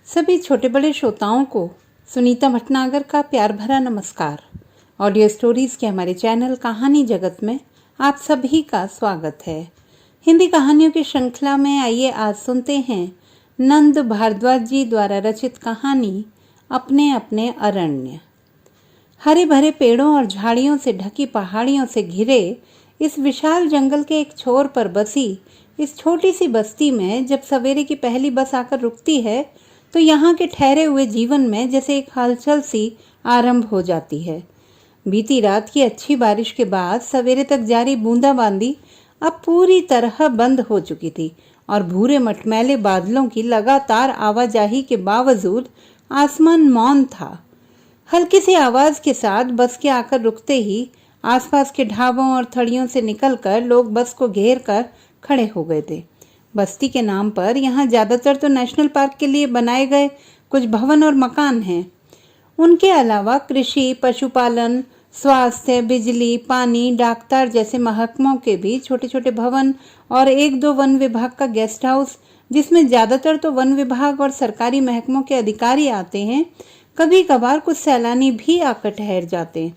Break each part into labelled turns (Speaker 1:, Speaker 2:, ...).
Speaker 1: सभी छोटे बड़े श्रोताओं को सुनीता भटनागर का प्यार भरा नमस्कार। ऑडियो स्टोरीज के हमारे चैनल कहानी जगत में आप सभी का स्वागत है। हिंदी कहानियों की श्रृंखला में आइए आज सुनते हैं नंद भारद्वाज जी द्वारा रचित कहानी अपने अपने अरण्य। हरे भरे पेड़ों और झाड़ियों से ढकी पहाड़ियों से घिरे इस विशाल जंगल के एक छोर पर बसी इस छोटी सी बस्ती में जब सवेरे की पहली बस आकर रुकती है तो यहाँ के ठहरे हुए जीवन में जैसे एक हलचल सी आरंभ हो जाती है। बीती रात की अच्छी बारिश के बाद सवेरे तक जारी बूंदाबांदी अब पूरी तरह बंद हो चुकी थी और भूरे मटमैले बादलों की लगातार आवाजाही के बावजूद आसमान मौन था। हल्की सी आवाज के साथ बस के आकर रुकते ही आसपास के ढाबों और थड़ियों से निकलकर लोग बस को घेर कर खड़े हो गए थे। बस्ती के नाम पर यहाँ ज़्यादातर तो नेशनल पार्क के लिए बनाए गए कुछ भवन और मकान हैं। उनके अलावा कृषि, पशुपालन, स्वास्थ्य, बिजली, पानी, डाकतार जैसे महकमों के भी छोटे छोटे भवन और एक दो वन विभाग का गेस्ट हाउस, जिसमें ज़्यादातर तो वन विभाग और सरकारी महकमों के अधिकारी आते हैं। कभी कभार कुछ सैलानी भी आकर ठहर जाते हैं।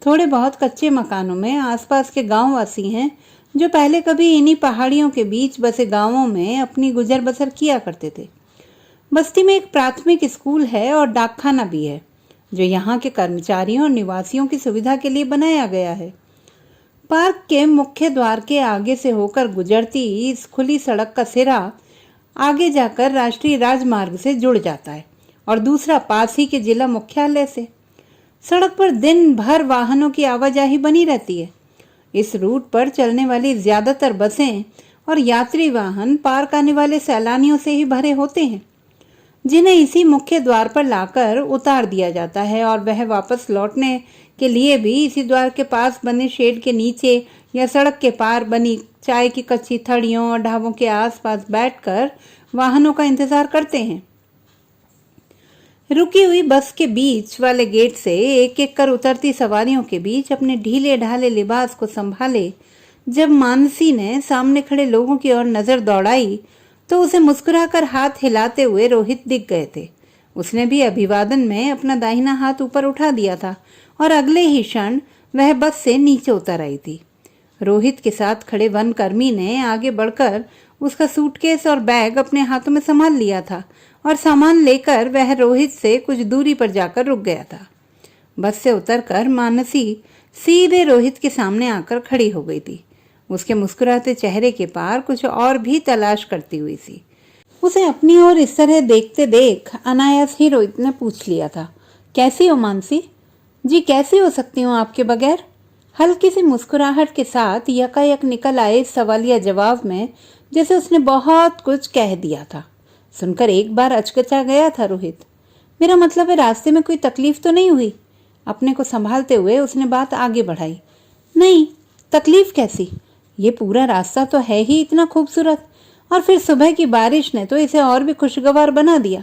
Speaker 1: थोड़े बहुत कच्चे मकानों में आसपास के गाँव वासी हैं जो पहले कभी इन्हीं पहाड़ियों के बीच बसे गांवों में अपनी गुजर बसर किया करते थे। बस्ती में एक प्राथमिक स्कूल है और डाकखाना भी है जो यहाँ के कर्मचारियों और निवासियों की सुविधा के लिए बनाया गया है। पार्क के मुख्य द्वार के आगे से होकर गुजरती इस खुली सड़क का सिरा आगे जाकर राष्ट्रीय राजमार्ग से जुड़ जाता है और दूसरा पास ही के जिला मुख्यालय से। सड़क पर दिन भर वाहनों की आवाजाही बनी रहती है। इस रूट पर चलने वाली ज्यादातर बसें और यात्री वाहन पार्क आने वाले सैलानियों से ही भरे होते हैं, जिन्हें इसी मुख्य द्वार पर लाकर उतार दिया जाता है और वह वापस लौटने के लिए भी इसी द्वार के पास बने शेड के नीचे या सड़क के पार बनी चाय की कच्ची थड़ियों और ढाबों के आसपास बैठकर वाहनों का इंतजार करते हैं। रुकी हुई बस के बीच वाले गेट से एक एक कर उतरती सवारियों के बीच अपने ढीले ढाले लिबास को संभाले जब मानसी ने सामने खड़े लोगों की ओर नजर दौड़ाई तो उसे मुस्कुराकर हाथ हिलाते हुए रोहित दिख गए थे। उसने भी अभिवादन में अपना दाहिना हाथ ऊपर उठा दिया था और अगले ही क्षण वह बस से नीचे उतर आई थी। रोहित के साथ खड़े वन कर्मी ने आगे बढ़कर उसका सूटकेस और बैग अपने हाथों में संभाल लिया था और सामान लेकर वह रोहित से कुछ दूरी पर जाकर रुक गया था। बस से उतरकर मानसी सीधे रोहित के सामने आकर खड़ी हो गई थी। उसके मुस्कुराते चेहरे के पार कुछ और भी तलाश करती हुई सी। उसे अपनी ओर इस तरह देखते देख अनायास ही रोहित ने पूछ लिया था, कैसी हो मानसी? जी कैसी हो सकती हूँ आपके बगैर? हल्की सी मुस्कुराहट के साथ यकायक निकल आए सवालिया जवाब में, जैसे उसने बहुत कुछ कह दिया था। सुनकर एक बार अचकचा गया था रोहित। मेरा मतलब है रास्ते में कोई तकलीफ तो नहीं हुई? अपने को संभालते हुए उसने बात आगे बढ़ाई। नहीं, तकलीफ कैसी? ये पूरा रास्ता तो है ही इतना खूबसूरत और फिर सुबह की बारिश ने तो इसे और भी खुशगवार बना दिया।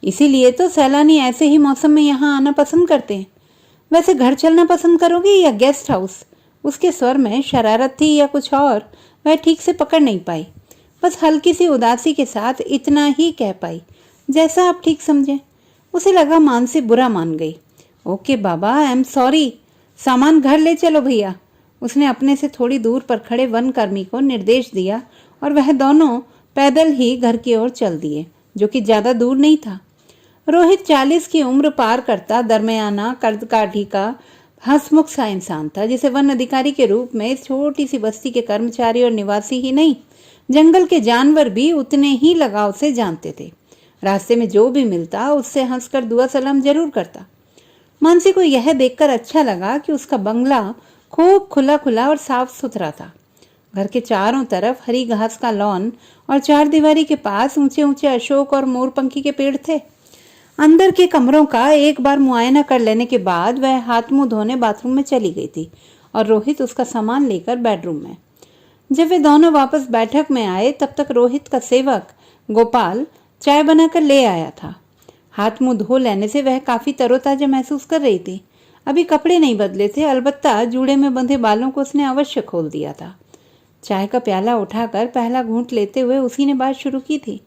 Speaker 1: इसीलिए तो सैलानी ऐसे ही मौसम में यहाँ आना पसंद करते हैं। वैसे घर चलना पसंद करोगे या गेस्ट हाउस? उसके स्वर में शरारत थी या कुछ और, वह ठीक से पकड़ नहीं पाई। बस हल्की सी उदासी के साथ इतना ही कह पाई, जैसा आप ठीक समझें। उसे लगा मानसी बुरा मान गई। Okay Baba, I am sorry, सामान घर ले चलो भैया। उसने अपने से थोड़ी दूर पर खड़े वन कर्मी को निर्देश दिया और वह दोनों पैदल ही घर की ओर चल दिए, जो कि ज्यादा दूर नहीं था। रोहित 40 की उम्र पार करता दरमियाना कदकाठी का हंसमुख सा इंसान था, जिसे वन अधिकारी के रूप में इस छोटी सी बस्ती के कर्मचारी और निवासी ही नहीं, जंगल के जानवर भी उतने ही लगाव से जानते थे। रास्ते में जो भी मिलता उससे हंसकर दुआ सलाम जरूर करता। मानसी को यह देखकर अच्छा लगा कि उसका बंगला खूब खुला खुला और साफ सुथरा था। घर के चारों तरफ हरी घास का लॉन और चार दीवारी के पास ऊंचे ऊंचे अशोक और मोरपंखी के पेड़ थे। अंदर के कमरों का एक बार मुआयना कर लेने के बाद वह हाथ मुंह धोने बाथरूम में चली गई थी और रोहित उसका सामान लेकर बेडरूम में। जब वे दोनों वापस बैठक में आए तब तक रोहित का सेवक गोपाल चाय बनाकर ले आया था। हाथ मुंह धो लेने से वह काफी तरोताजा महसूस कर रही थी। अभी कपड़े नहीं बदले थे, अलबत्ता जूड़े में बंधे बालों को उसने अवश्य खोल दिया था। चाय का प्याला उठाकर पहला घूंट लेते हुए उसी ने बात शुरू की थी,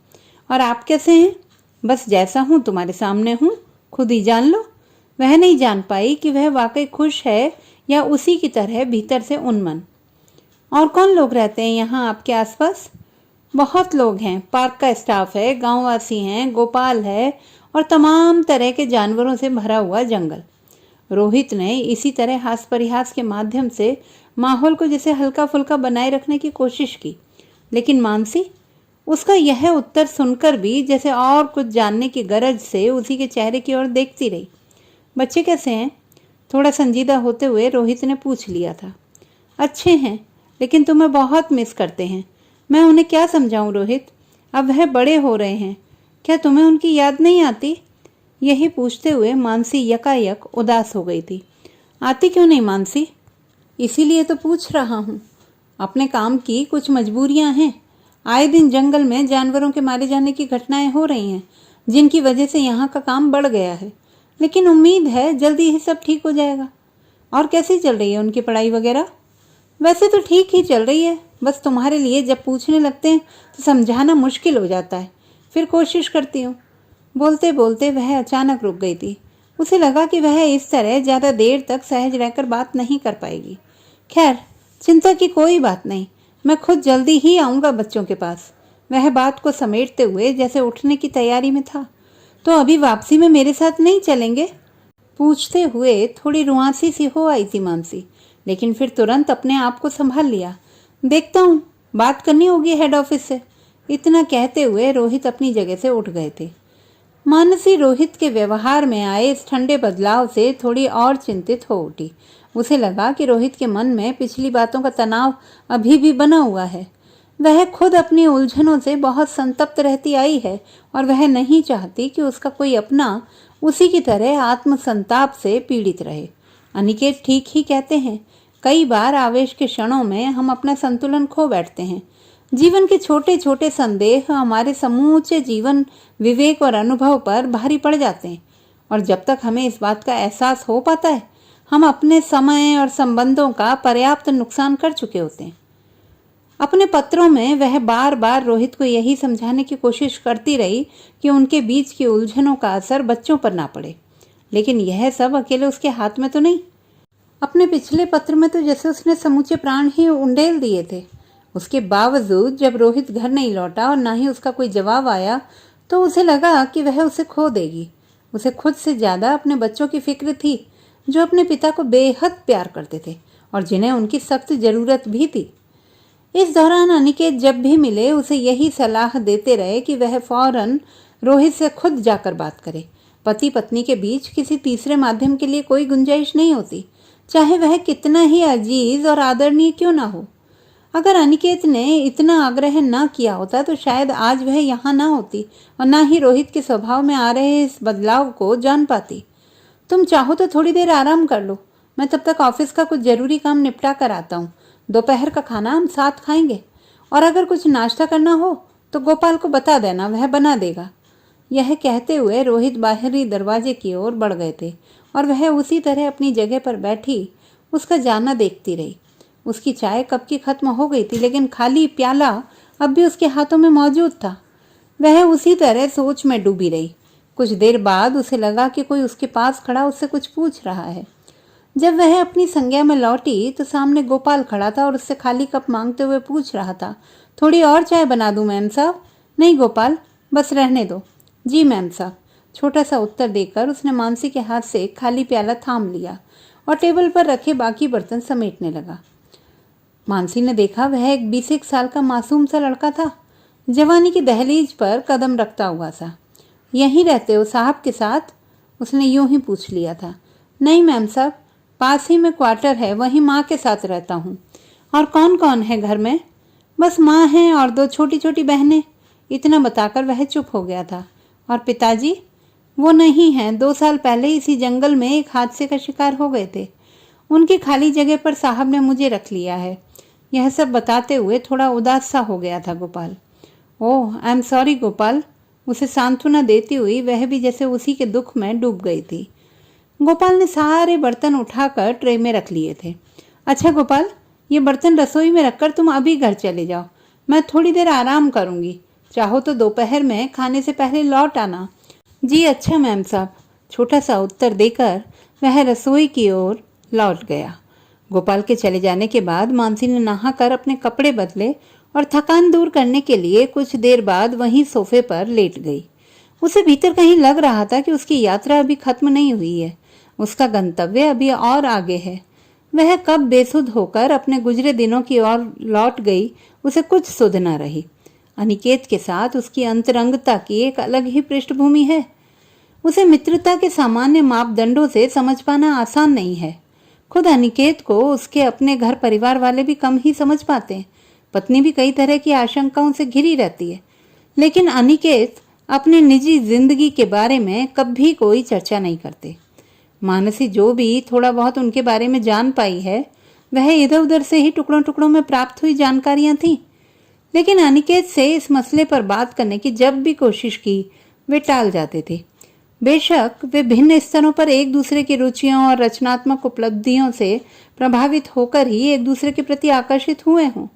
Speaker 1: और आप कैसे हैं? बस जैसा हूँ तुम्हारे सामने हूँ, खुद ही जान लो। वह नहीं जान पाई कि वह वाकई खुश है या उसी की तरह भीतर से उन्मन। और कौन लोग रहते हैं यहाँ आपके आसपास? बहुत लोग हैं। पार्क का स्टाफ है, गांववासी हैं, गोपाल है और तमाम तरह के जानवरों से भरा हुआ जंगल। रोहित ने इसी तरह हास परिहास के माध्यम से माहौल को जैसे हल्का फुल्का बनाए रखने की कोशिश की, लेकिन मानसी उसका यह उत्तर सुनकर भी जैसे और कुछ जानने की गरज से उसी के चेहरे की ओर देखती रही। बच्चे कैसे हैं? थोड़ा संजीदा होते हुए रोहित ने पूछ लिया था। अच्छे हैं, लेकिन तुम्हें बहुत मिस करते हैं। मैं उन्हें क्या समझाऊं रोहित? अब वह बड़े हो रहे हैं, क्या तुम्हें उनकी याद नहीं आती? यही पूछते हुए मानसी यकायक उदास हो गई थी। आती क्यों नहीं मानसी? इसीलिए तो पूछ रहा हूँ। अपने काम की कुछ मजबूरियां हैं। आए दिन जंगल में जानवरों के मारे जाने की घटनाएं हो रही हैं, जिनकी वजह से यहाँ का काम बढ़ गया है, लेकिन उम्मीद है जल्दी ही सब ठीक हो जाएगा। और कैसी चल रही है उनकी पढ़ाई वगैरह? वैसे तो ठीक ही चल रही है, बस तुम्हारे लिए जब पूछने लगते हैं तो समझाना मुश्किल हो जाता है। फिर कोशिश करती हूँ। बोलते बोलते वह अचानक रुक गई थी। उसे लगा कि वह इस तरह ज़्यादा देर तक सहज रहकर बात नहीं कर पाएगी। खैर, चिंता की कोई बात नहीं, मैं खुद जल्दी ही आऊँगा बच्चों के पास। वह बात को समेटते हुए जैसे उठने की तैयारी में था। तो अभी वापसी में मेरे साथ नहीं चलेंगे? पूछते हुए थोड़ी रुआंसी सी हो आई थी मानसी, लेकिन फिर तुरंत अपने आप को संभाल लिया। देखता हूँ, बात करनी होगी हेड ऑफिस से। इतना कहते हुए रोहित अपनी जगह से उठ गए थे। मानसी रोहित के व्यवहार में आए इस ठंडे बदलाव से थोड़ी और चिंतित हो उठी। उसे लगा कि रोहित के मन में पिछली बातों का तनाव अभी भी बना हुआ है। वह खुद अपनी उलझनों से बहुत संतप्त रहती आई है और वह नहीं चाहती कि उसका कोई अपना उसी की तरह आत्मसंताप से पीड़ित रहे। अनिकेत ठीक ही कहते हैं, कई बार आवेश के क्षणों में हम अपना संतुलन खो बैठते हैं। जीवन के छोटे छोटे संदेह हमारे समूचे जीवन, विवेक और अनुभव पर भारी पड़ जाते हैं, और जब तक हमें इस बात का एहसास हो पाता है, हम अपने समय और संबंधों का पर्याप्त नुकसान कर चुके होते हैं। अपने पत्रों में वह बार बार रोहित को यही समझाने की कोशिश करती रही कि उनके बीच की उलझनों का असर बच्चों पर ना पड़े, लेकिन यह सब अकेले उसके हाथ में तो नहीं। अपने पिछले पत्र में तो जैसे उसने समूचे प्राण ही उंडेल दिए थे। उसके बावजूद जब रोहित घर नहीं लौटा और ना ही उसका कोई जवाब आया, तो उसे लगा कि वह उसे खो देगी। उसे खुद से ज़्यादा अपने बच्चों की फिक्र थी, जो अपने पिता को बेहद प्यार करते थे और जिन्हें उनकी सख्त ज़रूरत भी थी। इस दौरान अनिकेत जब भी मिले उसे यही सलाह देते रहे कि वह फौरन रोहित से खुद जाकर बात करे। पति पत्नी के बीच किसी तीसरे माध्यम के लिए कोई गुंजाइश नहीं होती, चाहे वह कितना ही अजीज और आदरणीय क्यों ना हो। अगर अनिकेत ने इतना आग्रह न किया होता तो शायद आज वह यहाँ ना होती और ना ही रोहित के स्वभाव में आ रहे इस बदलाव को जान पाती। तुम चाहो तो थोड़ी देर आराम कर लो, मैं तब तक ऑफिस का कुछ जरूरी काम निपटा कर आता हूँ। दोपहर का खाना हम साथ खाएंगे, और अगर कुछ नाश्ता करना हो तो गोपाल को बता देना, वह बना देगा। यह कहते हुए रोहित बाहरी दरवाजे की ओर बढ़ गए थे और वह उसी तरह अपनी जगह पर बैठी उसका जाना देखती रही। उसकी चाय कब की खत्म हो गई थी, लेकिन खाली प्याला अब भी उसके हाथों में मौजूद था। वह उसी तरह सोच में डूबी रही। कुछ देर बाद उसे लगा कि कोई उसके पास खड़ा उससे कुछ पूछ रहा है। जब वह अपनी संज्ञा में लौटी तो सामने गोपाल खड़ा था और उससे खाली कप मांगते हुए पूछ रहा था, थोड़ी और चाय बना दूं मैम साहब? नहीं गोपाल, बस रहने दो। जी मैम साहब, छोटा सा उत्तर देकर उसने मानसी के हाथ से खाली प्याला थाम लिया और टेबल पर रखे बाकी बर्तन समेटने लगा। मानसी ने देखा वह एक 20 साल का मासूम सा लड़का था, जवानी की दहलीज पर कदम रखता हुआ सा। यहीं रहते हो साहब के साथ? उसने यूं ही पूछ लिया था। नहीं मैम साहब, पास ही में क्वार्टर है, वहीं माँ के साथ रहता हूँ। और कौन कौन है घर में? बस माँ है और 2 छोटी छोटी बहनें। इतना बताकर वह चुप हो गया था। और पिताजी? वो नहीं हैं, 2 साल पहले इसी जंगल में एक हादसे का शिकार हो गए थे। उनकी खाली जगह पर साहब ने मुझे रख लिया है। यह सब बताते हुए थोड़ा उदास सा हो गया था गोपाल। ओह, आई एम सॉरी गोपाल, उसे सांत्वना देती हुई वह भी जैसे उसी के दुख में डूब गई थी। गोपाल ने सारे बर्तन उठाकर ट्रे में रख लिए थे। अच्छा गोपाल, ये बर्तन रसोई में रखकर तुम अभी घर चले जाओ, मैं थोड़ी देर आराम करूंगी। चाहो तो दोपहर में खाने से पहले लौट आना। जी अच्छा मैम साहब, छोटा सा उत्तर देकर वह रसोई की ओर लौट गया। गोपाल के चले जाने के बाद मानसी ने नहाकर अपने कपड़े बदले और थकान दूर करने के लिए कुछ देर बाद वहीं सोफे पर लेट गई। उसे भीतर कहीं लग रहा था कि उसकी यात्रा अभी खत्म नहीं हुई है, उसका गंतव्य अभी और आगे है। वह कब बेसुध होकर अपने गुजरे दिनों की ओर लौट गई, उसे कुछ सुध न रही। अनिकेत के साथ उसकी अंतरंगता की एक अलग ही पृष्ठभूमि है। उसे मित्रता के सामान्य मापदंडों से समझ पाना आसान नहीं है। खुद अनिकेत को उसके अपने घर परिवार वाले भी कम ही समझ पाते हैं। पत्नी भी कई तरह की आशंकाओं से घिरी रहती है, लेकिन अनिकेत अपने निजी जिंदगी के बारे में कभी कोई चर्चा नहीं करते। मानसी जो भी थोड़ा बहुत उनके बारे में जान पाई है, वह इधर उधर से ही टुकड़ों टुकड़ों में प्राप्त हुई जानकारियां थीं। लेकिन अनिकेत से इस मसले पर बात करने की जब भी कोशिश की, वे टाल जाते थे। बेशक वे भिन्न स्तरों पर एक दूसरे की रुचियों और रचनात्मक उपलब्धियों से प्रभावित होकर ही एक दूसरे के प्रति आकर्षित हुए हों,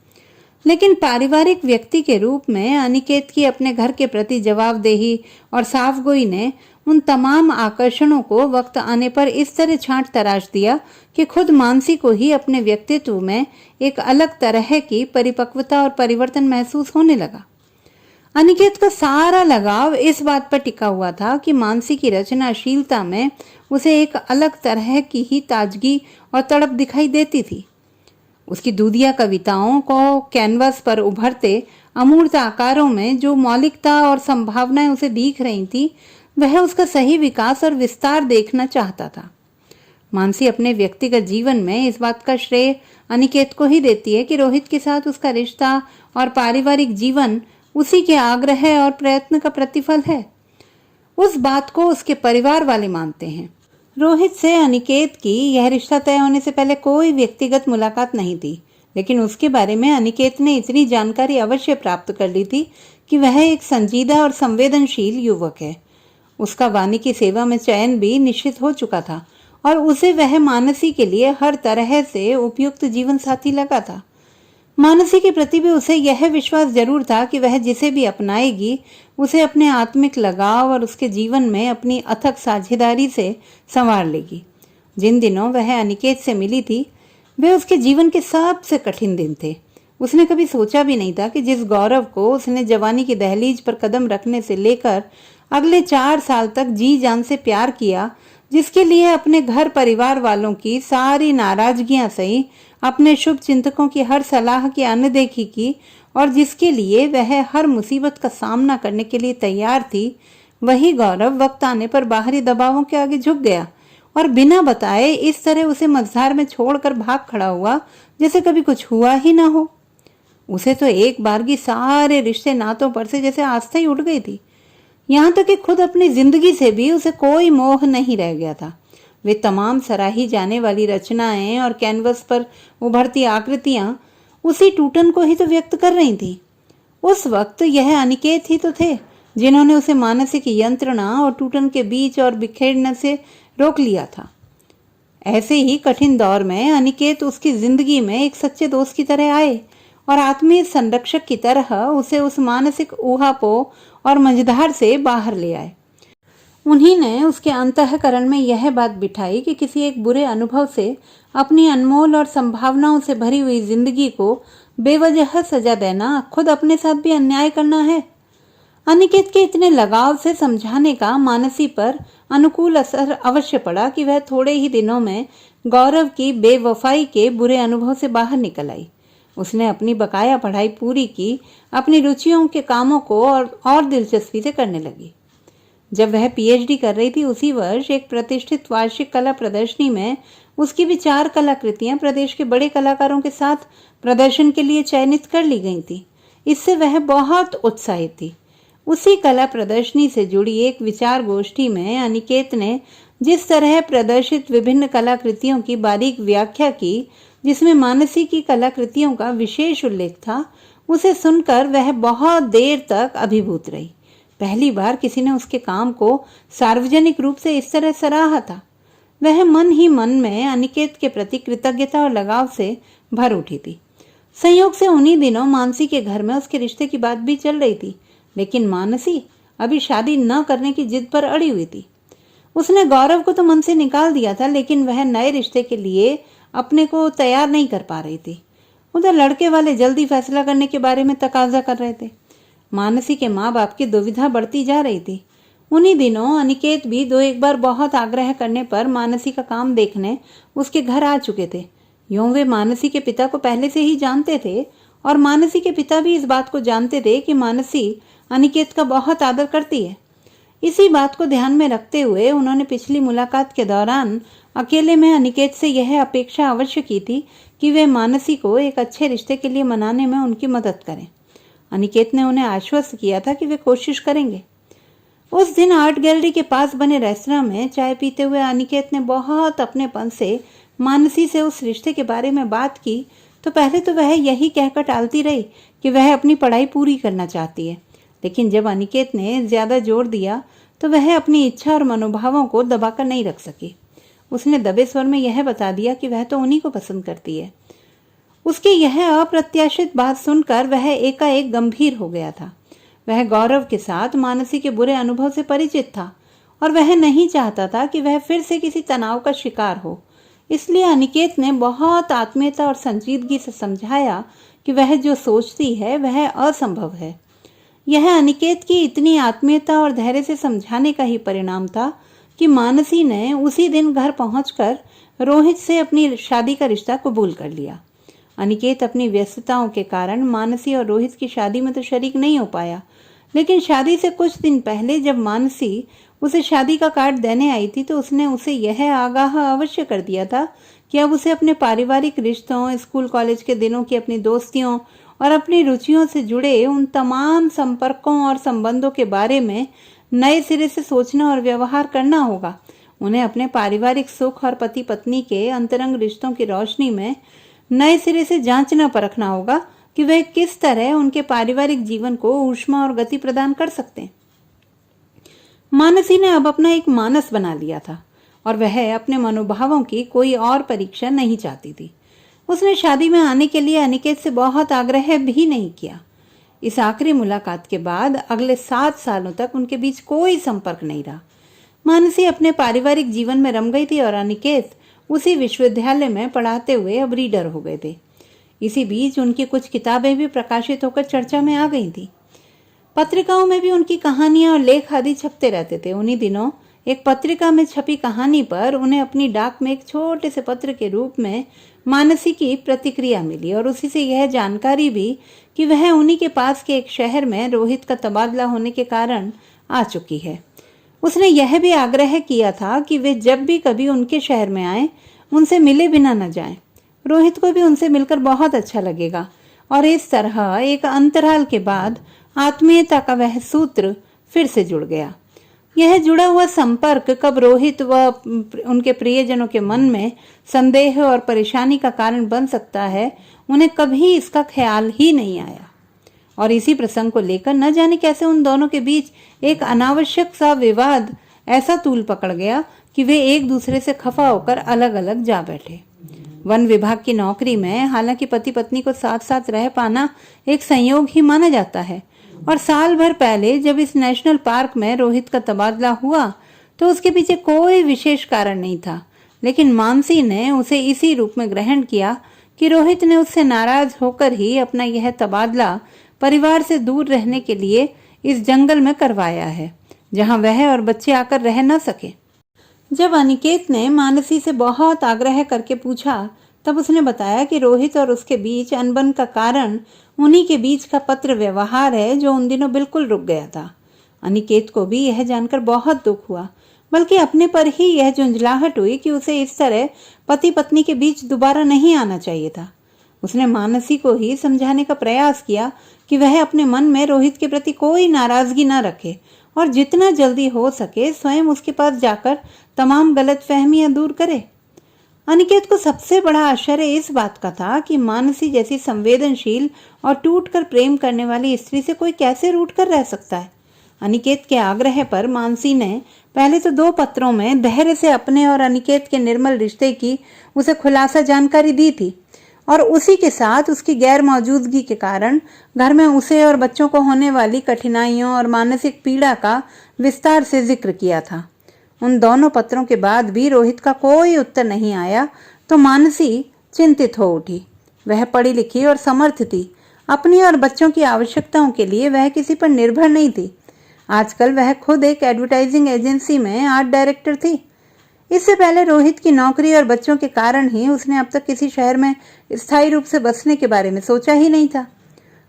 Speaker 1: लेकिन पारिवारिक व्यक्ति के रूप में अनिकेत की अपने घर के प्रति जवाबदेही और साफगोई ने उन तमाम आकर्षणों को वक्त आने पर इस तरह छांट तराश दिया कि खुद मानसी को ही अपने व्यक्तित्व में एक अलग तरह की परिपक्वता और परिवर्तन महसूस होने लगा। अनिकेत का सारा लगाव इस बात पर टिका हुआ था कि मानसी की रचनाशीलता में उसे एक अलग तरह की ही ताजगी और तड़प दिखाई देती थी। उसकी दूधिया कविताओं को कैनवास पर उभरते अमूर्त आकारों में जो मौलिकता और संभावनाएं उसे दिख रही थी, वह उसका सही विकास और विस्तार देखना चाहता था। मानसी अपने व्यक्तिगत जीवन में इस बात का श्रेय अनिकेत को ही देती है कि रोहित के साथ उसका रिश्ता और पारिवारिक जीवन उसी के आग्रह और प्रयत्न का प्रतिफल है। उस बात को उसके परिवार वाले मानते हैं। रोहित से अनिकेत की यह रिश्ता तय होने से पहले कोई व्यक्तिगत मुलाकात नहीं थी, लेकिन उसके बारे में अनिकेत ने इतनी जानकारी अवश्य प्राप्त कर ली थी कि वह एक संजीदा और संवेदनशील युवक है। उसका वानी की सेवा में चयन भी निश्चित हो चुका था और उसे वह मानसी के लिए हर तरह से उपयुक्त जीवन साथी लगा था। मानसी के प्रति भी उसे यह विश्वास जरूर था कि वह जिसे भी अपनाएगी, उसे अपने आत्मिक लगाव और उसके जीवन में अपनी अथक साझेदारी से संवार लेगी। जिन दिनों वह अनिकेत से मिली थी, वे उसके जीवन के सबसे कठिन दिन थे। उसने कभी सोचा भी नहीं था कि जिस गौरव को उसने जवानी की दहलीज पर कदम रखने से लेकर अगले 4 साल तक जी जान से प्यार किया, जिसके लिए अपने घर परिवार वालों की सारी नाराजगियां सही, अपने शुभ चिंतकों की हर सलाह की अनदेखी की और जिसके लिए वह हर मुसीबत का सामना करने के लिए तैयार थी, वही गौरव वक्त आने पर बाहरी दबावों के आगे झुक गया और बिना बताए इस तरह उसे मझधार में छोड़कर भाग खड़ा हुआ जैसे कभी कुछ हुआ ही ना हो। उसे तो एक बारगी सारे रिश्ते नातों पर से जैसे आस्था ही उठ गई थी। यहाँ तक कि खुद अपनी जिंदगी से भी उसे कोई मोह नहीं रह गया था। वे तमाम सराही जाने वाली रचनाएं और कैनवस पर उभरती आकृतियां उसी टूटन को ही तो व्यक्त कर रही थी। उस वक्त यह अनिकेत ही तो थे जिन्होंने उसे मानसिक यंत्रणा और टूटन के बीच और बिखेरने से रोक लिया था। ऐसे ही कठिन दौर में अनिकेत उसकी जिंदगी में एक सच्चे दोस्त की तरह आए और आत्मीय संरक्षक की तरह उसे उस मानसिक ऊहापोह और मझधार से बाहर ले आए। उन्हीं ने उसके अंतःकरण में यह बात बिठाई कि किसी एक बुरे अनुभव से अपनी अनमोल और संभावनाओं से भरी हुई जिंदगी को बेवजह सजा देना खुद अपने साथ भी अन्याय करना है। अनिकेत के इतने लगाव से समझाने का मानसी पर अनुकूल असर अवश्य पड़ा कि वह थोड़े ही दिनों में गौरव की बेवफाई के बुरे अनुभव से बाहर निकल आई। उसने अपनी बकाया पढ़ाई पूरी की, अपनी रुचियों के कामों को और दिलचस्पी से करने लगी। जब वह पीएचडी कर रही थी, उसी वर्ष एक प्रतिष्ठित वार्षिक कला प्रदर्शनी में उसकी भी 4 कलाकृतियां प्रदेश के बड़े कलाकारों के साथ प्रदर्शन के लिए चयनित कर ली गई थी। इससे वह बहुत उत्साहित थी। उसी कला प्रदर्शनी से जुड़ी एक विचार गोष्ठी में अनिकेत ने जिस तरह प्रदर्शित विभिन्न कलाकृतियों की बारीक व्याख्या की, जिसमें मानसी की कलाकृतियों का विशेष उल्लेख था, उसे सुनकर वह बहुत देर तक अभिभूत रही। पहली बार किसी ने उसके काम को सार्वजनिक रूप से इस तरह सराहा था। वह मन ही मन में अनिकेत के प्रति कृतज्ञता और लगाव से भर उठी थी। संयोग से उन्हीं दिनों मानसी के घर में उसके रिश्ते की बात भी चल रही थी, लेकिन मानसी अभी शादी न करने की जिद पर अड़ी हुई थी। उसने गौरव को तो मन से निकाल दिया था, लेकिन वह नए रिश्ते के लिए अपने को तैयार नहीं कर पा रही थी। उधर लड़के वाले जल्दी फैसला करने के बारे में तकाजा कर रहे थे। मानसी के माँ बाप की दुविधा बढ़ती जा रही थी। उन्हीं दिनों अनिकेत भी दो एक बार बहुत आग्रह करने पर मानसी का काम देखने उसके घर आ चुके थे। यूं वे मानसी के पिता को पहले से ही जानते थे और मानसी के पिता भी इस बात को जानते थे कि मानसी अनिकेत का बहुत आदर करती है। इसी बात को ध्यान में रखते हुए उन्होंने पिछली मुलाकात के दौरान अकेले में अनिकेत से यह अपेक्षा अवश्य की थी कि वे मानसी को एक अच्छे रिश्ते के लिए मनाने में उनकी मदद करें। अनिकेत ने उन्हें आश्वस्त किया था कि वे कोशिश करेंगे। उस दिन आर्ट गैलरी के पास बने रेस्तरां में चाय पीते हुए अनिकेत ने बहुत अपनेपन से मानसी से उस रिश्ते के बारे में बात की। तो पहले तो वह यही कहकर टालती रही कि वह अपनी पढ़ाई पूरी करना चाहती है, लेकिन जब अनिकेत ने ज्यादा जोर दिया तो वह अपनी इच्छा और मनोभावों को दबाकर नहीं रख सकी। उसने दबे स्वर में यह बता दिया कि वह तो उन्हीं को पसंद करती है। उसकी यह अप्रत्याशित बात सुनकर वह एकाएक गंभीर हो गया था। वह गौरव के साथ मानसी के बुरे अनुभव से परिचित था और वह नहीं चाहता था कि वह फिर से किसी तनाव का शिकार हो। इसलिए अनिकेत ने बहुत आत्मीयता और संजीदगी से समझाया कि वह जो सोचती है वह असंभव है। यह अनिकेत की इतनी आत्मीयता और धैर्य से समझाने का ही परिणाम था कि मानसी ने उसी दिन घर पहुंचकर रोहित से अपनी शादी का रिश्ता कबूल कर लिया। अनिकेत अपनी व्यस्तताओं के कारण मानसी और रोहित की शादी में तो शरीक नहीं हो पाया, लेकिन शादी से कुछ दिन पहले जब मानसी उसे शादी का कार्ड देने आई थी तो उसने उसे यह आगाह अवश्य कर दिया था कि अब उसे अपने पारिवारिक रिश्तों, स्कूल कॉलेज के दिनों की अपनी दोस्तियों और अपनी रुचियों से जुड़े उन तमाम संपर्कों और संबंधों के बारे में नए सिरे से सोचना और व्यवहार करना होगा। उन्हें अपने पारिवारिक सुख और पति पत्नी के अंतरंग रिश्तों की रोशनी में नए सिरे से जांचना परखना होगा कि वे किस तरह उनके पारिवारिक जीवन को ऊष्मा और गति प्रदान कर सकते हैं। मानसी ने अब अपना एक मानस बना लिया था और वह अपने मनोभावों की कोई और परीक्षा नहीं चाहती थी। उसने शादी में आने के लिए अनिकेत से बहुत आग्रह भी नहीं किया। इस आखिरी मुलाकात के बाद अगले 7 सालों तक उनके बीच कोई संपर्क नहीं रहा। मानसी अपने पारिवारिक जीवन में रम गई थी और अनिकेत उसी विश्वविद्यालय में पढ़ाते हुए अब रीडर हो गए थे। इसी बीच उनकी कुछ किताबें भी प्रकाशित होकर चर्चा में आ गई थी। पत्रिकाओं में भी उनकी कहानियां और लेख आदि छपते रहते थे। उन्हीं दिनों एक पत्रिका में छपी कहानी पर उन्हें अपनी डाक में एक छोटे से पत्र के रूप में मानसी की प्रतिक्रिया मिली और उसी से यह जानकारी भी कि वह उन्हीं के पास के एक शहर में रोहित का तबादला होने के कारण आ चुकी है। उसने यह भी आग्रह किया था कि वे जब भी कभी उनके शहर में आए उनसे मिले बिना न जाएं। रोहित को भी उनसे मिलकर बहुत अच्छा लगेगा। और इस तरह एक अंतराल के बाद आत्मीयता का वह सूत्र फिर से जुड़ गया। यह जुड़ा हुआ संपर्क कब रोहित व उनके प्रियजनों के मन में संदेह और परेशानी का कारण बन सकता है, उन्हें कभी इसका ख्याल ही नहीं आया। और इसी प्रसंग को लेकर न जाने कैसे उन दोनों के बीच एक अनावश्यक सा विवाद ऐसा तूल पकड़ गया कि वे एक दूसरे से खफा होकर अलग अलग जा बैठे। वन विभाग की नौकरी में हालांकि पति पत्नी को साथ साथ रह पाना एक संयोग ही माना जाता है, और साल भर पहले जब इस नेशनल पार्क में रोहित का तबादला हुआ तो उसके पीछे कोई विशेष कारण नहीं था, लेकिन मानसी ने उसे इसी रूप में ग्रहण किया कि रोहित ने उससे नाराज होकर ही अपना यह तबादला परिवार से दूर रहने के लिए इस जंगल में करवाया है, जहां वह और बच्चे आकर रह न सके। जब अनिकेत ने मानसी से बहुत आग्रह करके पूछा तब उसने बताया कि रोहित और उसके बीच अनबन का कारण उन्हीं के बीच का पत्र व्यवहार है जो उन दिनों बिल्कुल रुक गया था। अनिकेत को भी यह जानकर बहुत दुख हुआ, बल्कि अपने पर ही यह झुंझलाहट हुई कि उसे इस तरह पति पत्नी के बीच दोबारा नहीं आना चाहिए था। उसने मानसी को ही समझाने का प्रयास किया कि वह अपने मन में रोहित के प्रति कोई नाराजगी न रखे और जितना जल्दी हो सके स्वयं उसके पास जाकर तमाम गलतफहमियां दूर करे। अनिकेत को सबसे बड़ा आश्चर्य इस बात का था कि मानसी जैसी संवेदनशील और टूटकर प्रेम करने वाली स्त्री से कोई कैसे रूठ कर रह सकता है। अनिकेत के आग्रह पर मानसी ने पहले तो 2 पत्रों में धैर्य से अपने और अनिकेत के निर्मल रिश्ते की उसे खुलासा जानकारी दी थी, और उसी के साथ उसकी गैर मौजूदगी के कारण घर में उसे और बच्चों को होने वाली कठिनाइयों और मानसिक पीड़ा का विस्तार से जिक्र किया था। उन दोनों पत्रों के बाद भी रोहित का कोई उत्तर नहीं आया तो मानसी चिंतित हो उठी। वह पढ़ी लिखी और समर्थ थी। अपनी और बच्चों की आवश्यकताओं के लिए वह किसी पर निर्भर नहीं थी। आजकल वह खुद एक एडवर्टाइजिंग एजेंसी में आर्ट डायरेक्टर थी। इससे पहले रोहित की नौकरी और बच्चों के कारण ही उसने अब तक किसी शहर में स्थायी रूप से बसने के बारे में सोचा ही नहीं था।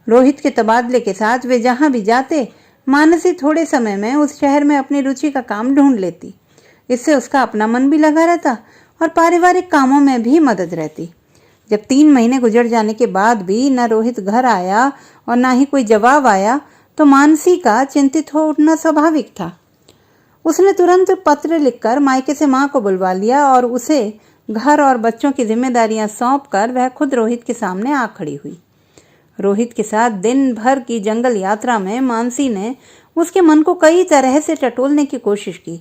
Speaker 1: रोहित के तबादले के साथ वे जहां भी जाते, मानसी थोड़े समय में उस शहर में अपनी रुचि का काम ढूंढ लेती। इससे उसका अपना मन भी लगा रहता और पारिवारिक कामों में भी मदद रहती। जब 3 महीने गुजर जाने के बाद भी न रोहित घर आया और न ही कोई जवाब आया तो मानसी का चिंतित हो उठना स्वाभाविक था। उसने तुरंत पत्र लिखकर मायके से मां को बुलवा लिया और उसे घर और बच्चों की जिम्मेदारियां सौंपकर वह खुद रोहित के सामने आ खड़ी हुई। रोहित के साथ दिन भर की जंगल यात्रा में मानसी ने उसके मन को कई तरह से टटोलने की कोशिश की,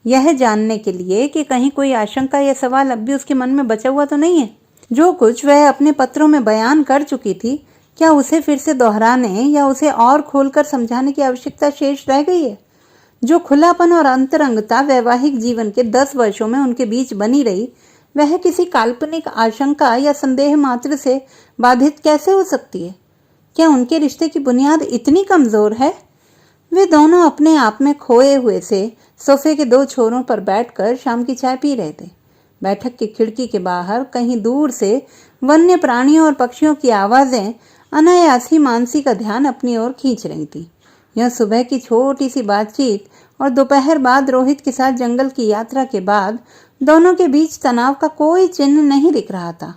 Speaker 1: यह जानने के लिए कि कहीं कोई आशंका या सवाल अब भी उसके मन में बचा हुआ तो नहीं है। जो कुछ वह अपने पत्रों में बयान कर चुकी थी, क्या उसे फिर से दोहराने या उसे और खोलकर समझाने की आवश्यकता शेष रह गई है? जो खुलापन और अंतरंगता वैवाहिक जीवन के 10 वर्षों में उनके बीच बनी रही, वह किसी काल्पनिक आशंका या संदेह मात्र से बाधित कैसे हो सकती है? क्या उनके रिश्ते की बुनियाद इतनी कमजोर है? वे दोनों अपने आप में खोए हुए से सोफे के 2 छोरों पर बैठकर शाम की चाय पी रहे थे। बैठक की खिड़की के बाहर कहीं दूर से वन्य प्राणियों और पक्षियों की आवाजें अनायास ही मानसी का ध्यान अपनी ओर खींच रही थी। यह सुबह की छोटी सी बातचीत और दोपहर बाद रोहित के साथ जंगल की यात्रा के बाद दोनों के बीच तनाव का कोई चिन्ह नहीं दिख रहा था।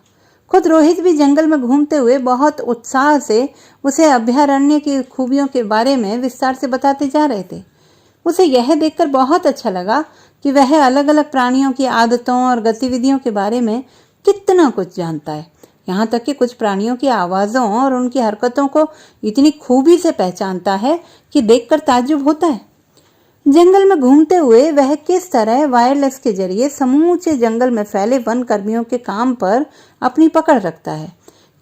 Speaker 1: खुद रोहित भी जंगल में घूमते हुए बहुत उत्साह से उसे अभयारण्य की खूबियों के बारे में विस्तार से बताते जा रहे थे। उसे यह देखकर बहुत अच्छा लगा कि वह अलग अलग प्राणियों की आदतों और गतिविधियों के बारे में कितना कुछ जानता है। यहाँ तक कि कुछ प्राणियों की आवाज़ों और उनकी हरकतों को इतनी खूबी से पहचानता है कि देखकर ताज्जुब होता है। जंगल में घूमते हुए वह किस तरह वायरलेस के जरिए समूचे जंगल में फैले वन कर्मियों के काम पर अपनी पकड़ रखता है।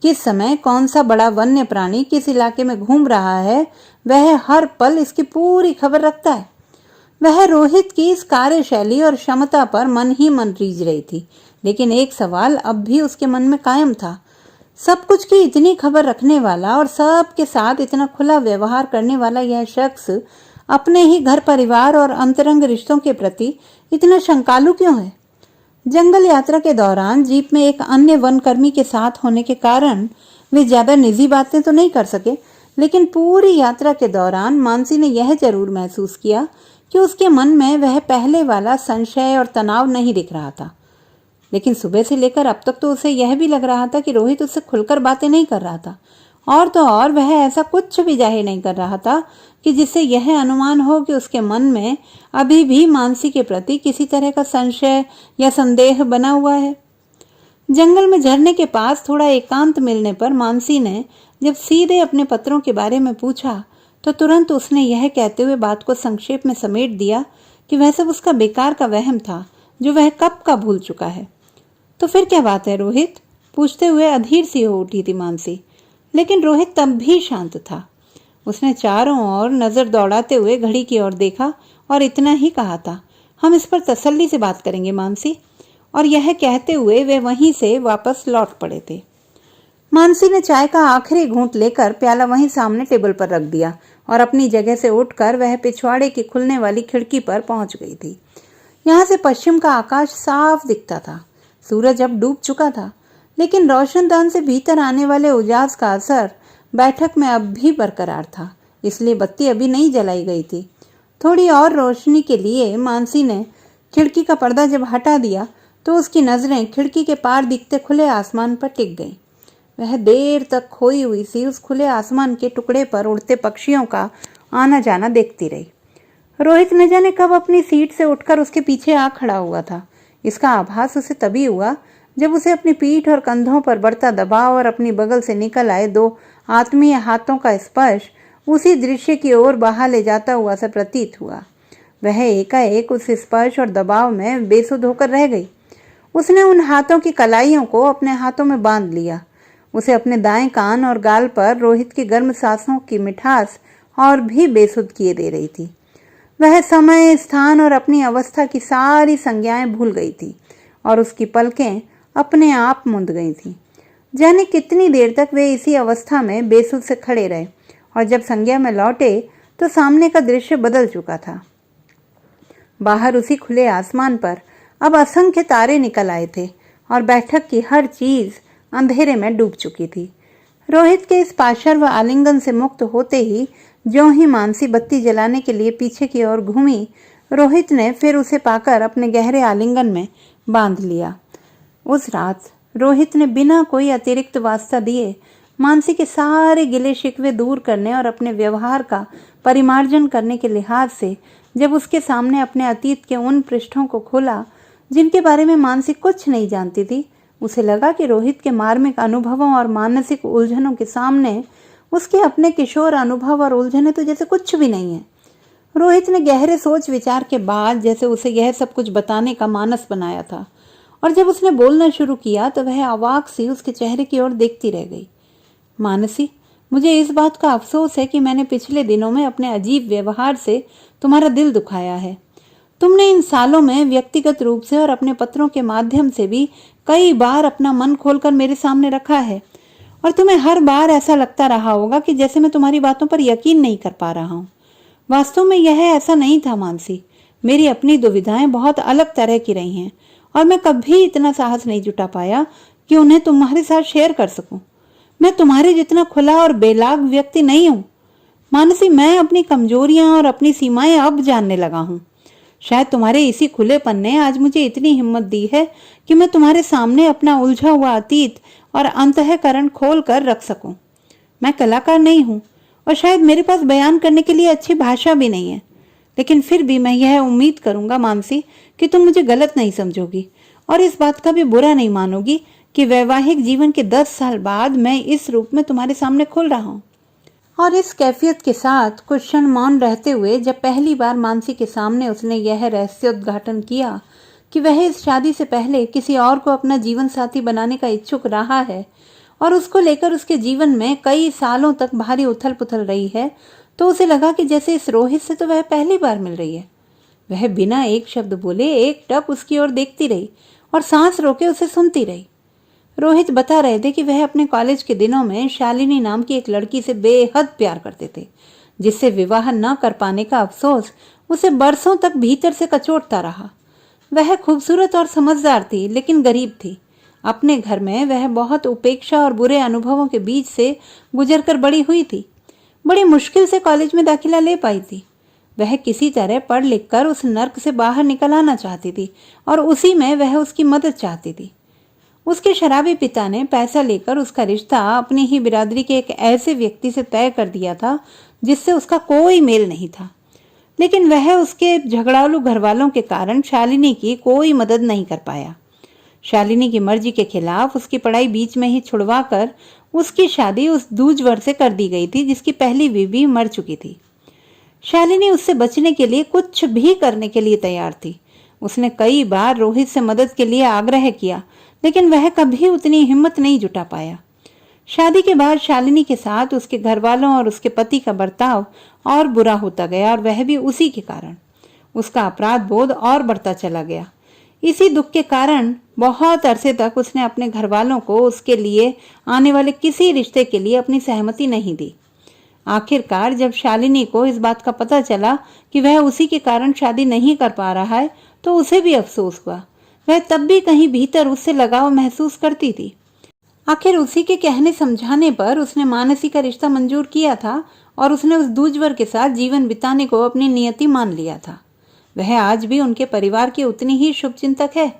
Speaker 1: किस समय कौन सा बड़ा वन्य प्राणी किस इलाके में घूम रहा है, वह हर पल इसकी पूरी खबर रखता है। वह रोहित की इस कार्यशैली और क्षमता पर मन ही मन रीझ रही थी, लेकिन एक सवाल अब भी उसके मन में कायम था। सब कुछ की इतनी खबर रखने वाला और सबके साथ इतना खुला व्यवहार करने वाला यह शख्स अपने ही घर परिवार और अंतरंग रिश्तों के प्रति इतना शंकालु क्यों है? जंगल यात्रा के दौरान जीप में एक अन्य वनकर्मी के साथ होने के कारण वे ज्यादा निजी बातें तो नहीं कर सके, लेकिन पूरी यात्रा के दौरान मानसी ने यह जरूर महसूस किया कि उसके मन में वह पहले वाला संशय और तनाव नहीं दिख रहा था। लेकिन सुबह से लेकर अब तक तो उसे यह भी लग रहा था कि रोहित उससे खुलकर बातें नहीं कर रहा था, और तो और वह ऐसा कुछ भी जाहिर नहीं कर रहा था कि जिससे यह अनुमान हो कि उसके मन में अभी भी मानसी के प्रति किसी तरह का संशय या संदेह बना हुआ है। जंगल में झरने के पास थोड़ा एकांत मिलने पर मानसी ने जब सीधे अपने पत्रों के बारे में पूछा तो तुरंत उसने यह कहते हुए बात को संक्षेप में समेट दिया कि वह सब उसका बेकार का वहम था जो वह कब का भूल चुका है। तो फिर क्या बात है रोहित? पूछते हुए अधीर सी हो उठी थी मानसी, लेकिन रोहित तब भी शांत था। उसने चारों ओर नजर दौड़ाते हुए घड़ी की ओर देखा और इतना ही कहा था, हम इस पर तसल्ली से बात करेंगे मानसी। और यह कहते हुए वे वहीं से वापस लौट पड़े थे। मानसी ने चाय का आखिरी घूंट लेकर प्याला वहीं सामने टेबल पर रख दिया और अपनी जगह से उठकर वह पिछवाड़े की खुलने वाली खिड़की पर पहुंच गई थी। यहाँ से पश्चिम का आकाश साफ दिखता था। सूरज अब डूब चुका था, लेकिन रोशनदान से भीतर आने वाले उजास का असर बैठक में अब भी बरकरार था, इसलिए बत्ती अभी नहीं जलाई गई थी। थोड़ी और रोशनी के लिए मानसी ने खिड़की का पर्दा जब हटा दिया तो उसकी नजरें खिड़की के पार दिखते खुले आसमान पर टिक गईं। वह देर तक खोई हुई सी उस खुले आसमान के टुकड़े पर उड़ते पक्षियों का आना जाना देखती रही। रोहित न जाने कब अपनी सीट से उठकर उसके पीछे आ खड़ा हुआ था। इसका आभास उसे तभी हुआ जब उसे अपनी पीठ और कंधों पर बढ़ता दबाव और अपनी बगल से निकल आए 2 आत्मीय हाथों का स्पर्श उसी दृश्य की ओर बहा ले जाता हुआ सा प्रतीत हुआ। वह एकाएक उस स्पर्श और दबाव में बेसुध होकर रह गई। उसने उन हाथों की कलाइयों को अपने हाथों में बांध लिया। उसे अपने दाएं कान और गाल पर रोहित की गर्म सांसों की मिठास और भी बेसुध किए दे रही थी। वह समय, स्थान और अपनी अवस्था की सारी संज्ञाएं भूल गई थी और उसकी पलकें अपने आप मुंद गई थीं। जाने कितनी देर तक वे इसी अवस्था में बेसुध से खड़े रहे और जब संज्ञा में लौटे तो सामने का दृश्य बदल चुका था। बाहर उसी खुले आसमान पर अब असंख्य तारे निकल आए थे और बैठक की हर चीज अंधेरे में डूब चुकी थी। रोहित के इस पाशर व आलिंगन से मुक्त होते ही ज्यों ही मानसी बत्ती जलाने के लिए पीछे की ओर घूमी, रोहित ने फिर उसे पाकर अपने गहरे आलिंगन में बांध लिया। उस रात रोहित ने बिना कोई अतिरिक्त वास्ता दिए मानसी के सारे गिले शिकवे दूर करने और अपने व्यवहार का परिमार्जन करने के लिहाज से जब उसके सामने अपने अतीत के उन पृष्ठों को खोला जिनके बारे में मानसी कुछ नहीं जानती थी, उसे लगा कि रोहित के मार्मिक अनुभवों और मानसिक उलझनों के सामने उसके अपने किशोर अनुभव और उलझने तो जैसे कुछ भी नहीं है। रोहित ने गहरे सोच विचार के बाद जैसे उसे यह सब कुछ बताने का मानस बनाया था और जब उसने बोलना शुरू किया तो वह अवाक सी उसके चेहरे की ओर देखती रह गई। मानसी, मुझे इस बात का अफसोस है कि मैंने पिछले दिनों में अपने अजीब व्यवहार से तुम्हारा दिल दुखाया है। तुमने इन सालों में व्यक्तिगत रूप से और अपने पत्रों के माध्यम से भी कई बार अपना मन खोलकर मेरे सामने रखा है और तुम्हें हर बार ऐसा लगता रहा होगा कि जैसे मैं तुम्हारी बातों पर यकीन नहीं कर पा रहा हूँ। वास्तव में यह ऐसा नहीं था मानसी। मेरी अपनी दुविधाएं बहुत अलग तरह की रही हैं और मैं कभी इतना साहस नहीं जुटा पाया कि उन्हें तुम्हारे साथ शेयर कर सकूं। मैं तुम्हारे जितना खुला और बेलाग व्यक्ति नहीं हूं मानसी। मैं अपनी कमजोरियां और अपनी सीमाएं अब जानने लगा हूं। शायद तुम्हारे इसी खुलेपन ने आज मुझे इतनी हिम्मत दी है कि मैं तुम्हारे सामने अपना उलझा हुआ अतीत और अंतःकरण खोल कर रख सकूं। मैं कलाकार नहीं हूं और शायद मेरे पास बयान करने के लिए अच्छी भाषा भी नहीं है, लेकिन फिर भी मैं यह उम्मीद करूंगा मानसी कि तुम मुझे गलत नहीं समझोगी और इस बात का भी बुरा नहीं मानोगी कि वैवाहिक जीवन के 10 साल बाद मैं इस रूप में तुम्हारे सामने खुल रहा हूँ। और इस कैफियत के साथ कुछ क्षण मौन रहते हुए जब पहली बार मानसी के सामने उसने यह रहस्योद्घाटन किया कि वह इस शादी से पहले किसी और को अपना जीवन साथी बनाने का इच्छुक रहा है और उसको लेकर उसके जीवन में कई सालों तक भारी उथल पुथल रही है, तो उसे लगा कि जैसे इस रोहित से तो वह पहली बार मिल रही है। वह बिना एक शब्द बोले एकटक उसकी ओर देखती रही और सांस रोके उसे सुनती रही। रोहित बता रहे थे कि वह अपने कॉलेज के दिनों में शालिनी नाम की एक लड़की से बेहद प्यार करते थे, जिससे विवाह न कर पाने का अफसोस उसे बरसों तक भीतर से कचोटता रहा। वह खूबसूरत और समझदार थी, लेकिन गरीब थी। अपने घर में वह बहुत उपेक्षा और बुरे अनुभवों के बीच से गुजरकर बड़ी हुई थी। बड़ी मुश्किल से कॉलेज में दाखिला ले पाई थी। वह किसी तरह पढ़ लिख कर उस नर्क से बाहर निकल आना चाहती थी और उसी में वह उसकी मदद चाहती थी। उसके शराबी पिता ने पैसा लेकर उसका रिश्ता अपनी ही बिरादरी के एक ऐसे व्यक्ति से तय कर दिया था जिससे उसका कोई मेल नहीं था, लेकिन वह उसके झगड़ालू घरवालों के कारण शालिनी की कोई मदद नहीं कर पाया। शालिनी की मर्जी के खिलाफ उसकी पढ़ाई बीच में ही छुड़वाकर उसकी शादी उस दूजवर से कर दी गई थी जिसकी पहली बीवी मर चुकी थी। शालिनी उससे बचने के लिए कुछ भी करने के लिए तैयार थी। उसने कई बार रोहित से मदद के लिए आग्रह किया, लेकिन वह कभी उतनी हिम्मत नहीं जुटा पाया। शादी के बाद शालिनी के साथ उसके घर वालों और उसके पति का बर्ताव और बुरा होता गया और वह भी उसी के कारण। उसका अपराध बोध और बढ़ता चला गया। इसी दुख के कारण बहुत अरसे तक उसने अपने घर वालों को उसके लिए आने वाले किसी रिश्ते के लिए अपनी सहमति नहीं दी। आखिरकार जब शालिनी को इस बात का पता चला कि वह उसी के कारण शादी नहीं कर पा रहा है, तो उसे भी अफसोस हुआ। वह तब भी कहीं भीतर उससे लगाव महसूस करती थी। आखिर उसी के कहने समझाने पर उसने मानसी का रिश्ता मंजूर किया था और उसने उस दूजवर के साथ जीवन बिताने को अपनी नियति मान लिया था। वह आज भी उनके परिवार की उतनी ही शुभचिंतक है,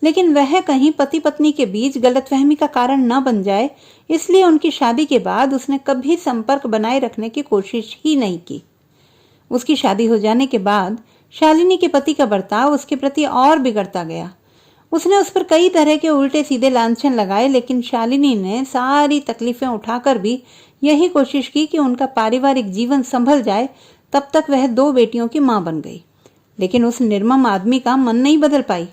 Speaker 1: लेकिन वह कहीं पति पत्नी के बीच गलतफहमी का कारण न बन जाए, इसलिए उनकी शादी के बाद उसने कभी संपर्क बनाए रखने की कोशिश ही नहीं की। उसकी शादी हो जाने के बाद शालिनी के पति का बर्ताव उसके प्रति और बिगड़ता गया। उसने उस पर कई तरह के उल्टे सीधे लांछन लगाए, लेकिन शालिनी ने सारी तकलीफें उठाकर भी यही कोशिश की कि उनका पारिवारिक जीवन संभल जाए। तब तक वह 2 बेटियों की मां बन गई, लेकिन उस निर्मम आदमी का मन नहीं बदल पाई।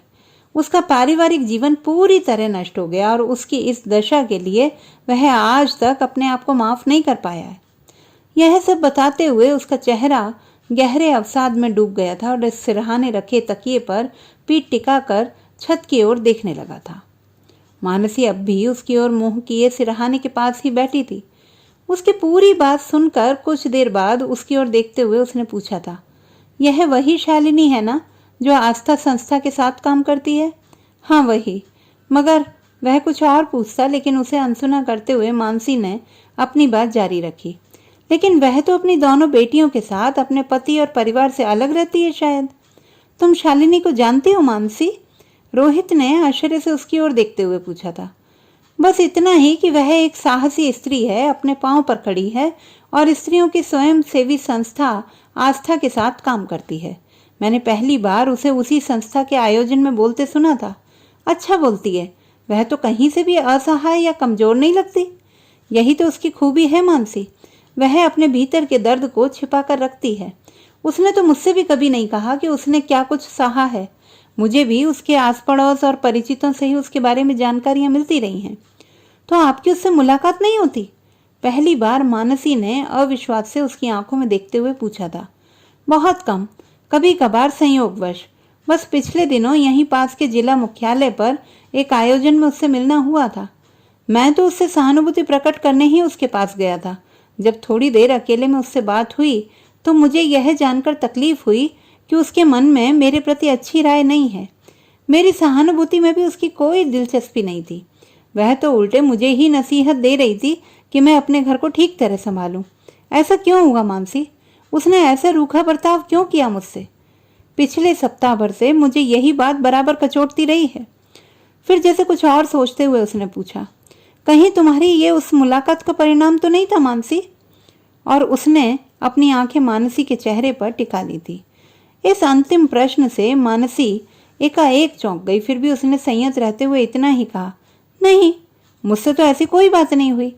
Speaker 1: उसका पारिवारिक जीवन पूरी तरह नष्ट हो गया और उसकी इस दशा के लिए वह आज तक अपने आप को माफ नहीं कर पाया है। यह सब बताते हुए उसका चेहरा गहरे अवसाद में डूब गया था और सिरहाने रखे तकिए पर पीठ टिकाकर छत की ओर देखने लगा था। मानसी अब भी उसकी ओर मुंह किए सिरहाने के पास ही बैठी थी। उसकी पूरी बात सुनकर कुछ देर बाद उसकी ओर देखते हुए उसने पूछा था, यह वही शालिनी है ना जो आस्था संस्था के साथ काम करती है? हाँ वही। मगर वह कुछ और पूछता, लेकिन उसे अनसुना करते हुए मानसी ने अपनी बात जारी रखी। लेकिन वह तो अपनी दोनों बेटियों के साथ अपने पति और परिवार से अलग रहती है शायद। तुम शालिनी को जानती हो मानसी? रोहित ने आश्चर्य से उसकी ओर देखते हुए पूछा था। बस इतना ही कि वह एक साहसी स्त्री है, अपने पांव पर खड़ी है और स्त्रियों की स्वयं सेवी संस्था आस्था के साथ काम करती है। मैंने पहली बार उसे उसी संस्था के आयोजन में बोलते सुना था। अच्छा बोलती है, वह तो कहीं से भी असहाय या कमजोर नहीं लगती। यही तो उसकी खूबी है मानसी, वह अपने भीतर के दर्द को छिपा कर रखती है। उसने तो मुझसे भी कभी नहीं कहा कि उसने क्या कुछ सहा है। मुझे भी उसके आस पड़ोस और परिचितों से ही उसके बारे में जानकारियां मिलती रही हैं। तो आपकी उससे मुलाकात नहीं होती? पहली बार मानसी ने अविश्वास से उसकी आंखों में देखते हुए पूछा था। बहुत कम, कभी कभार संयोगवश। बस पिछले दिनों यहीं पास के जिला मुख्यालय पर एक आयोजन में उससे मिलना हुआ था। मैं तो उससे सहानुभूति प्रकट करने ही उसके पास गया था। जब थोड़ी देर अकेले में उससे बात हुई तो मुझे यह जानकर तकलीफ हुई कि उसके मन में मेरे प्रति अच्छी राय नहीं है। मेरी सहानुभूति में भी उसकी कोई दिलचस्पी नहीं थी। वह तो उल्टे मुझे ही नसीहत दे रही थी कि मैं अपने घर को ठीक तरह संभालूं। ऐसा क्यों हुआ मानसी? उसने ऐसा रूखा बर्ताव क्यों किया मुझसे? पिछले सप्ताह भर से मुझे यही बात बराबर कचोटती रही है। फिर जैसे कुछ और सोचते हुए उसने पूछा, कहीं तुम्हारी ये उस मुलाकात का परिणाम तो नहीं था मानसी? और उसने अपनी आंखें मानसी के चेहरे पर टिका ली थी। इस अंतिम प्रश्न से मानसी एकाएक चौंक गई। फिर भी उसने संयत रहते हुए इतना ही कहा, नहीं, मुझसे तो ऐसी कोई बात नहीं हुई।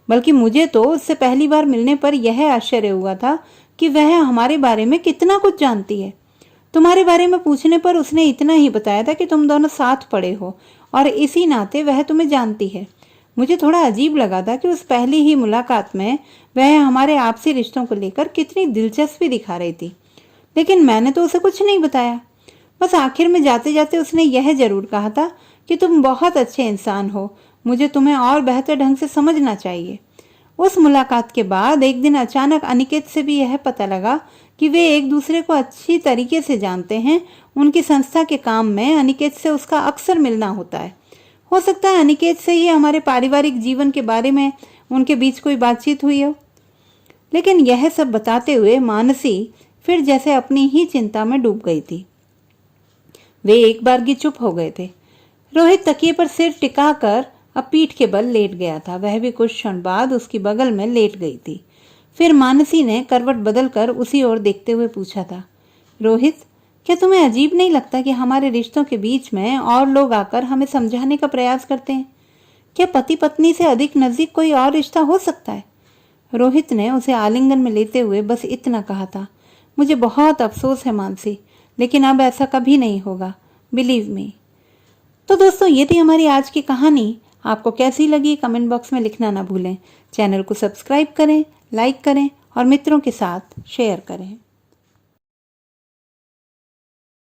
Speaker 1: बल्कि मुझे तो उससे पहली बार मिलने पर यह आश्चर्य हुआ था कि वह हमारे बारे में कितना कुछ जानती है। तुम्हारे बारे में पूछने पर उसने इतना ही बताया था कि तुम दोनों साथ पढ़े हो और इसी नाते वह तुम्हें जानती है। मुझे थोड़ा अजीब लगा था कि उस पहली ही मुलाकात में वह हमारे आपसी रिश्तों को लेकर कितनी दिलचस्पी दिखा रही थी। लेकिन मैंने तो उसे कुछ नहीं बताया। बस आखिर में जाते जाते उसने यह जरूर कहा था कि तुम बहुत अच्छे इंसान हो, मुझे तुम्हें और बेहतर ढंग से समझना चाहिए। उस मुलाकात के बाद एक दिन अचानक अनिकेत से भी यह पता लगा कि वे एक दूसरे को अच्छी तरीके से जानते हैं। उनकी संस्था के काम में अनिकेत से उसका अक्सर मिलना होता है। हो सकता है अनिकेत से ही हमारे पारिवारिक जीवन के बारे में उनके बीच कोई बातचीत हुई हो। लेकिन यह सब बताते हुए मानसी फिर जैसे अपनी ही चिंता में डूब गई थी। वे एक बारगी चुप हो गए थे। रोहित तकिए पर सिर टिकाकर अब पीठ के बल लेट गया था। वह भी कुछ क्षण बाद उसकी बगल में लेट गई थी। फिर मानसी ने करवट बदलकर उसी ओर देखते हुए पूछा था, रोहित, क्या तुम्हें अजीब नहीं लगता कि हमारे रिश्तों के बीच में और लोग आकर हमें समझाने का प्रयास करते हैं? क्या पति पत्नी से अधिक नजदीक कोई और रिश्ता हो सकता है? रोहित ने उसे आलिंगन में लेते हुए बस इतना कहा था, मुझे बहुत अफसोस है मानसी, लेकिन अब ऐसा कभी नहीं होगा, बिलीव मी। तो दोस्तों, ये थी हमारी आज की कहानी। आपको कैसी लगी कमेंट बॉक्स में लिखना ना भूलें। चैनल को सब्सक्राइब करें, लाइक करें और मित्रों के साथ शेयर करें।